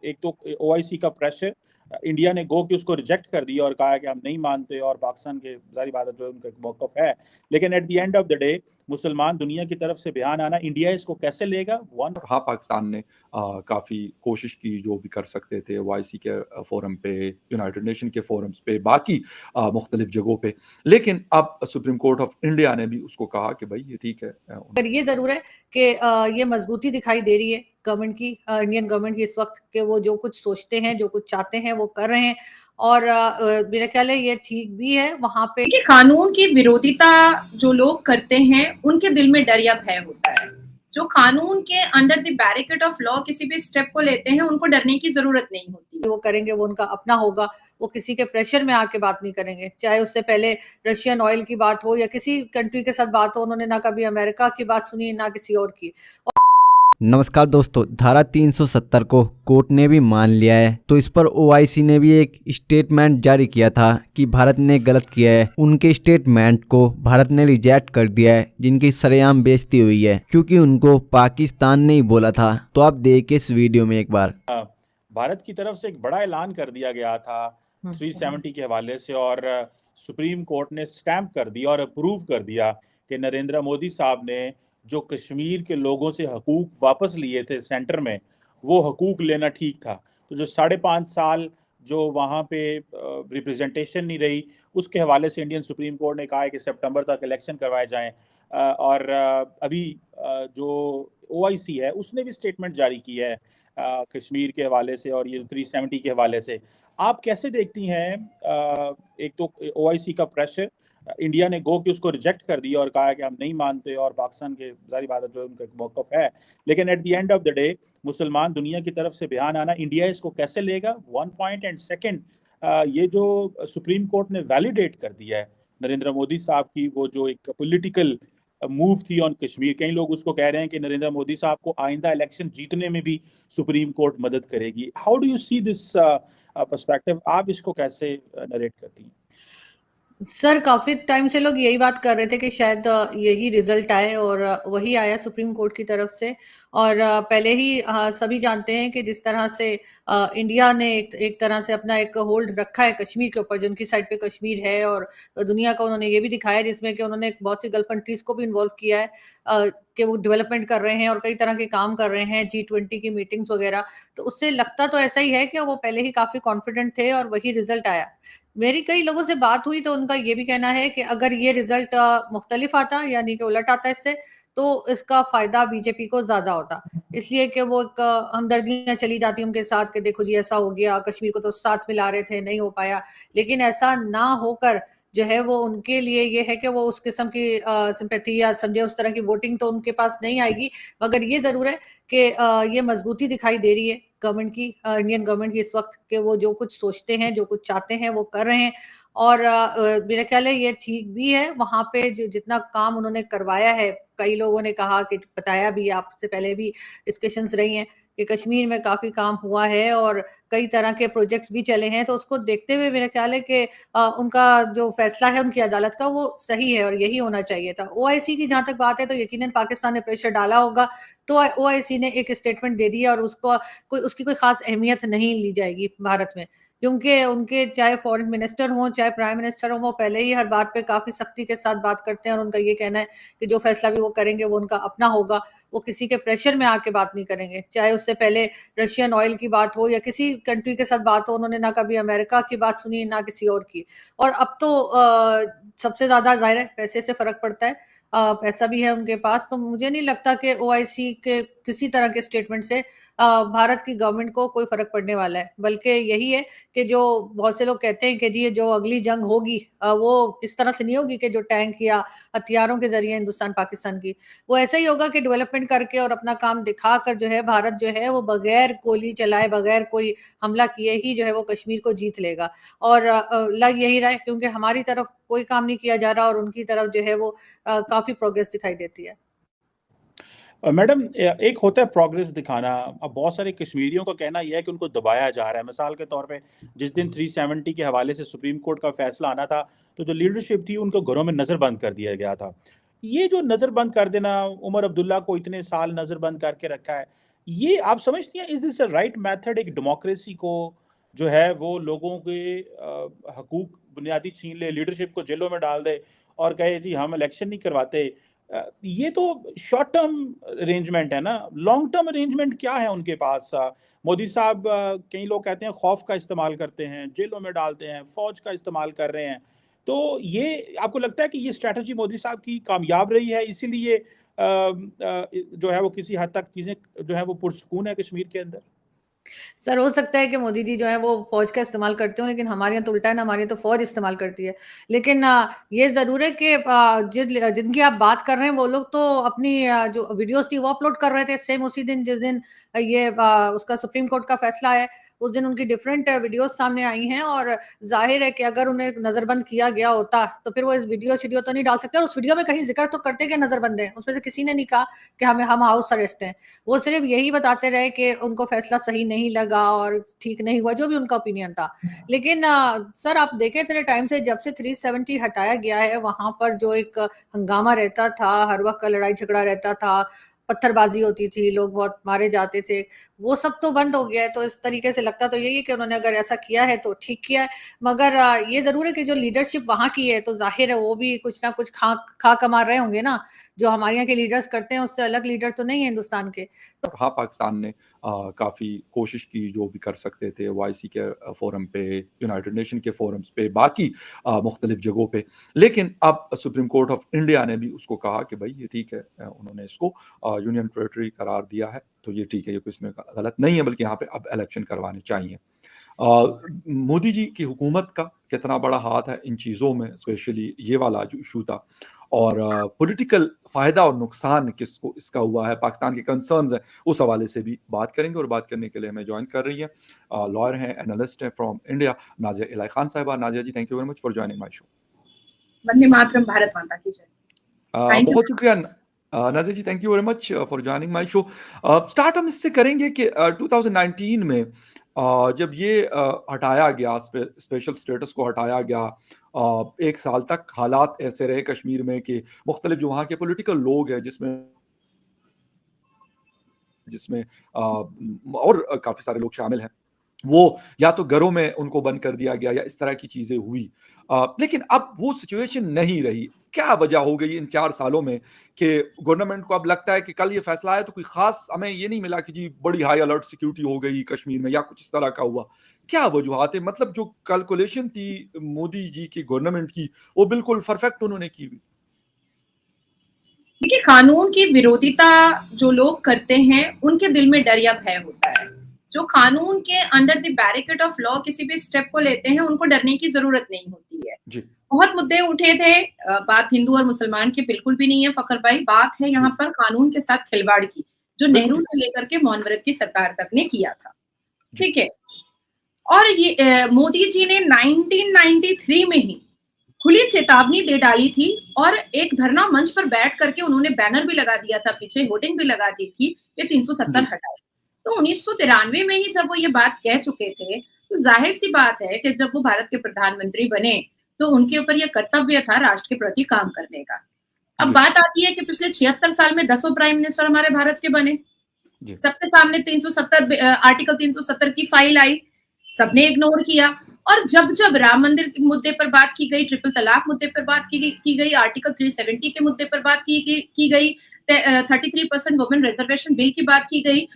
एक तो ओआईसी का प्रेशर, इंडिया ने गो कि उसको रिजेक्ट कर दिया और कहा कि हम नहीं मानते, और पाकिस्तान के जारी बात है जो उनका मौकफ है। लेकिन at the end of the day मुसलमान दुनिया की तरफ से बयान आना, इंडिया इसको कैसे लेगा? हाँ, पाकिस्तान ने काफ़ी कोशिश की जो भी कर सकते थे ओआईसी के फोरम पे, यूनाइटेड नेशन के फोरम्स पे, बाकी मुख्तलिफ जगहों पे। लेकिन अब सुप्रीम कोर्ट ऑफ इंडिया ने भी उसको कहा कि भाई ये ठीक है। पर ये ज़रूर है कि ये मजबूती दिखाई दे रही है गवर्नमेंट की, इंडियन गवर्नमेंट की इस वक्त, कि वो जो कुछ सोचते हैं, जो कुछ चाहते हैं वो कर रहे हैं। और मेरा ख्याल है ये ठीक भी है। वहाँ पे कि कानून की विरोधिता जो लोग करते हैं उनके दिल में डर या भय होता है। जो कानून के under the barricade of law किसी भी स्टेप को लेते हैं उनको डरने की जरूरत नहीं होती। वो करेंगे वो उनका अपना होगा, वो किसी के प्रेशर में आके बात नहीं करेंगे। चाहे उससे पहले रशियन ऑयल की बात हो या किसी कंट्री के साथ बात हो, उन्होंने ना कभी अमेरिका की बात सुनी ना किसी और की। नमस्कार दोस्तों, धारा 370 को कोर्ट ने भी मान लिया है, तो इस पर ओआईसी ने भी एक स्टेटमेंट जारी किया था कि भारत ने गलत किया है। उनके स्टेटमेंट को भारत ने रिजेक्ट कर दिया है, जिनकी सरेआम बेइज्जती हुई है, क्योंकि उनको पाकिस्तान ने ही बोला था। तो आप देखिए इस वीडियो में एक बार। भारत की तरफ से एक बड़ा ऐलान कर दिया गया था 370 के हवाले से, और सुप्रीम कोर्ट ने स्टैंप कर दिया और अप्रूव कर दिया कि नरेंद्र मोदी साहब ने जो कश्मीर के लोगों से हकूक वापस लिए थे सेंटर में, वो हकूक लेना ठीक था। तो जो 5.5 साल जो वहाँ पे रिप्रेजेंटेशन नहीं रही, उसके हवाले से इंडियन सुप्रीम कोर्ट ने कहा है कि सितंबर तक इलेक्शन करवाए जाएं। और अभी जो ओआईसी है उसने भी स्टेटमेंट जारी की है कश्मीर के हवाले से और ये 370 के हवाले से। आप कैसे देखती हैं एक तो ओआईसी का प्रेशर, इंडिया ने गो कि उसको रिजेक्ट कर दिया और कहा कि हम नहीं मानते, और पाकिस्तान के जारी बात है जो उनका मौकफ है। लेकिन at the end of the day मुसलमान दुनिया की तरफ से बयान आना, इंडिया इसको कैसे लेगा? 1 पॉइंट, एंड सेकंड, ये जो सुप्रीम कोर्ट ने वैलिडेट कर दिया है नरेंद्र मोदी साहब की वो जो एक पॉलिटिकल मूव थी ऑन कश्मीर, कई लोग उसको कह रहे हैं कि नरेंद्र मोदी साहब को आइंदा इलेक्शन जीतने में भी सुप्रीम कोर्ट मदद करेगी। How do you see this perspective? आप इसको कैसे नरेट करती हैं? सर, काफी टाइम से लोग यही बात कर रहे थे कि शायद यही रिजल्ट आए, और वही आया सुप्रीम कोर्ट की तरफ से। और पहले ही सभी जानते हैं कि जिस तरह से इंडिया ने एक तरह से अपना एक होल्ड रखा है कश्मीर के ऊपर, जो उनकी साइड पे कश्मीर है, और दुनिया का उन्होंने ये भी दिखाया जिसमें कि उन्होंने बहुत सी गल्फ कंट्रीज को भी इन्वॉल्व किया है कि वो डेवलपमेंट कर रहे हैं और कई तरह के काम कर रहे हैं, G20 की मीटिंग्स वगैरह। तो उससे लगता तो ऐसा ही है कि वो पहले ही काफी कॉन्फिडेंट थे और वही रिजल्ट आया। मेरी कई लोगों से बात हुई तो उनका ये भी कहना है कि अगर ये रिजल्ट मुख्तलिफ आता, यानी कि उलट आता इससे, तो इसका फायदा बीजेपी को ज्यादा होता, इसलिए कि वो एक हमदर्दियां चली जाती उनके साथ कि देखो जी ऐसा हो गया, कश्मीर को तो साथ मिला रहे थे, नहीं हो पाया। लेकिन ऐसा ना होकर जो है वो उनके लिए ये है कि वो उस किस्म की सिंपैथी या समझे उस तरह की वोटिंग तो उनके पास नहीं आएगी। मगर ये जरूर है कि ये मजबूती दिखाई दे रही है गवर्नमेंट की, इंडियन गवर्नमेंट की इस वक्त, कि वो जो कुछ सोचते हैं, जो कुछ चाहते हैं वो कर रहे हैं। और मेरा ख्याल है ये ठीक भी है। वहां पे जो जितना काम उन्होंने करवाया है, कई लोगों ने कहा कि बताया भी, आपसे पहले भी डिस्कशंस रही हैं कि कश्मीर में काफी काम हुआ है और कई तरह के प्रोजेक्ट्स भी चले हैं। तो उसको देखते हुए मेरा ख्याल है कि उनका जो फैसला है उनकी अदालत का वो सही है और यही होना चाहिए था। ओआईसी की जहां तक बात है तो यकीनन पाकिस्तान ने प्रेशर डाला होगा, तो ओआईसी ने एक स्टेटमेंट दे दिया और उसकी कोई खास अहमियत नहीं ली जाएगी भारत में, क्योंकि उनके चाहे फॉरेन मिनिस्टर हों चाहे प्राइम मिनिस्टर हों, वो पहले ही हर बात पे काफी सख्ती के साथ बात करते हैं और उनका ये कहना है कि जो फैसला भी वो करेंगे वो उनका अपना होगा, वो किसी के प्रेशर में आके बात नहीं करेंगे। चाहे उससे पहले रशियन ऑयल की बात हो या किसी कंट्री के साथ बात हो, उन्होंने ना कभी अमेरिका की बात सुनी ना किसी और की। और अब तो सबसे ज्यादा जाहिर है पैसे से फर्क पड़ता है, पैसा भी है उनके पास। तो मुझे नहीं लगता कि ओआईसी के किसी तरह के स्टेटमेंट से भारत की गवर्नमेंट को कोई फर्क पड़ने वाला है, बल्कि यही है कि जो बहुत से लोग कहते हैं कि जी जो अगली जंग होगी वो इस तरह से नहीं होगी कि जो टैंक या हथियारों के जरिए हिंदुस्तान पाकिस्तान की, वो ऐसा ही होगा कि डेवलपमेंट करके और अपना काम दिखाकर जो है भारत जो है वो बगैर गोली चलाए, बगैर कोई हमला किए ही जो है वो कश्मीर को जीत लेगा। और लग यही रहा है, क्योंकि हमारी तरफ कोई काम नहीं किया जा रहा और उनकी तरफ जो है वो काफी प्रोग्रेस दिखाई देती है। मैडम, एक होता है प्रोग्रेस दिखाना, अब बहुत सारे कश्मीरियों का कहना यह है कि उनको दबाया जा रहा है। मिसाल के तौर पे जिस दिन 370 के हवाले से सुप्रीम कोर्ट का फैसला आना था, तो जो लीडरशिप थी उनको घरों में नज़रबंद कर दिया गया था। ये जो नज़रबंद कर देना, उमर अब्दुल्ला को इतने साल नज़रबंद करके रखा है, ये आप समझती हैं, is this a right method एक डेमोक्रेसी को जो है वो लोगों के हकूक बुनियादी छीन ले, लीडरशिप को जेलों में डाल दे और कहे जी हम इलेक्शन नहीं करवाते? ये तो शॉर्ट टर्म अरेंजमेंट है ना, लॉन्ग टर्म अरेंजमेंट क्या है उनके पास? मोदी साहब कई लोग कहते हैं खौफ का इस्तेमाल करते हैं, जेलों में डालते हैं, फौज का इस्तेमाल कर रहे हैं। तो ये आपको लगता है कि ये स्ट्रैटेजी मोदी साहब की कामयाब रही है, इसीलिए जो है वो किसी हद तक चीजें जो है वो पुरसुकून है कश्मीर के अंदर? सर हो सकता है कि मोदी जी जो है वो फ़ौज का इस्तेमाल करते हों, लेकिन हमारे यहाँ तो उल्टा है ना, हमारे यहाँ तो फ़ौज इस्तेमाल करती है। लेकिन ये ज़रूर है कि जिनकी आप बात कर रहे हैं वो लोग तो अपनी जो वीडियोज़ थी वो अपलोड कर रहे थे सेम उसी दिन जिस दिन ये उसका सुप्रीम कोर्ट का फैसला आया। उस दिन उनकी डिफरेंट वीडियोज़ सामने आई हैं और ज़ाहिर है कि अगर उन्हें नज़रबंद किया गया होता, तो फिर वो इस वीडियो तो नहीं डाल सकते और उस वीडियो में कहीं ज़िक्र तो करते कि नज़रबंद है। उसमें से किसी ने नहीं कहा कि हम हाउस अरेस्ट हैं। वो सिर्फ यही बताते रहे कि उनको फैसला सही नहीं लगा और ठीक नहीं हुआ, जो भी उनका ओपिनियन था। लेकिन सर आप देखें इतने टाइम से जब से 370 हटाया गया है, वहाँ पर जो एक हंगामा रहता था, हर वक़्त का लड़ाई झगड़ा रहता था, पत्थरबाज़ी होती थी, लोग बहुत मारे जाते थे, वो सब तो बंद हो गया है। तो इस तरीके से लगता तो यही है कि उन्होंने अगर ऐसा किया है तो ठीक किया है। मगर ये ज़रूर है कि जो लीडरशिप वहाँ की है, तो ज़ाहिर है वो भी कुछ ना कुछ खा कमा रहे होंगे ना। जो हमारे यहाँ के लीडर्स करते हैं, उससे अलग लीडर तो नहीं है हिंदुस्तान के। हाँ, पाकिस्तान ने काफ़ी कोशिश की जो भी कर सकते थे ओआईसी के फ़ोरम पे, यूनाइटेड नेशन के फ़ोरम्स पे, बाकी मुख्तलिफ़ जगहों पे। लेकिन अब सुप्रीम कोर्ट ऑफ इंडिया ने भी उसको कहा कि भई ये ठीक है, उन्होंने इसको यूनियन टेरिटरी करार दिया है, तो ये ठीक है, ये कोई इसमें गलत नहीं है, बल्कि यहाँ पे अब इलेक्शन करवाने चाहिए। मोदी जी की हुकूमत का कितना बड़ा हाथ है इन चीज़ों में, स्पेशली ये वाला जो इश्यू था, और पॉलिटिकल फ़ायदा और नुकसान किसको इसका हुआ है, पाकिस्तान के कंसर्न्स हैं, उस हवाले से भी बात करेंगे। और बात करने के लिए हमें जॉइन कर रही हैं लॉयर हैं, एनालिस्ट हैं फ्रॉम इंडिया, नाज़िया इलाही खान साहिबा। Nazia ji, thank you very much for joining my show. Vande Mataram, Bharat माता की जय। Thank you. बहुत शुक्रिया Nazia ji, thank you very much for joining my show. Start हम इससे करेंगे कि 2019 में जब ये हटाया गया, स्पेशल स्टेटस को हटाया गया, 1 साल तक हालात ऐसे रहे कश्मीर में कि मुख्तलिफ जो वहाँ के पॉलिटिकल लोग हैं, जिसमें जिसमें और काफ़ी सारे लोग शामिल हैं, वो या तो घरों में उनको बंद कर दिया गया या इस तरह की चीज़ें हुई। लेकिन अब वो सिचुएशन नहीं रही। क्या वजह हो गई इन 4 सालों में कि गवर्नमेंट को अब लगता है कि कल ये फैसला आया तो कोई ख़ास हमें ये नहीं मिला कि जी बड़ी हाई अलर्ट सिक्योरिटी हो गई कश्मीर में या कुछ इस तरह का हुआ। क्या वजूहात है? मतलब जो कैलकुलेशन थी मोदी जी की गवर्नमेंट की, वो बिल्कुल परफेक्ट उन्होंने की हुई। देखिए, कानून की विरोधिता जो लोग करते हैं उनके दिल में डर या भय होता है। जो कानून के under the barricade of law किसी भी स्टेप को लेते हैं, उनको डरने की जरूरत नहीं होती है। जी। बहुत मुद्दे उठे थे, बात हिंदू और मुसलमान की बिल्कुल भी नहीं है फखर भाई, बात है यहाँ पर कानून के साथ खिलवाड़ की, जो नेहरू से लेकर के मोहनवरद की सरकार तक ने किया था। ठीक है। और ये मोदी जी ने 1993 में ही खुली चेतावनी दे डाली थी और एक धरना मंच पर बैठ करके उन्होंने बैनर भी लगा दिया था, पीछे होर्डिंग भी लगा दी थी कि 370 हटाए। तो 1993 में ही जब वो ये बात कह चुके थे, तो जाहिर सी बात है कि जब वो भारत के प्रधानमंत्री बने, तो उनके ऊपर ये कर्तव्य था राष्ट्र के प्रति काम करने का। अब बात आती है कि पिछले 76 साल में 10 प्राइम मिनिस्टर हमारे भारत के बने। सबके सामने 370 आर्टिकल 370 की फाइल आई, सबने इग्नोर किया। और जब जब राम मंदिर के मुद्दे पर बात की गई, ट्रिपल तलाक मुद्दे पर बात की गई, आर्टिकल 370 के मुद्दे पर बात की गई, 33% वुमेन रिजर्वेशन बिल की बात की गई,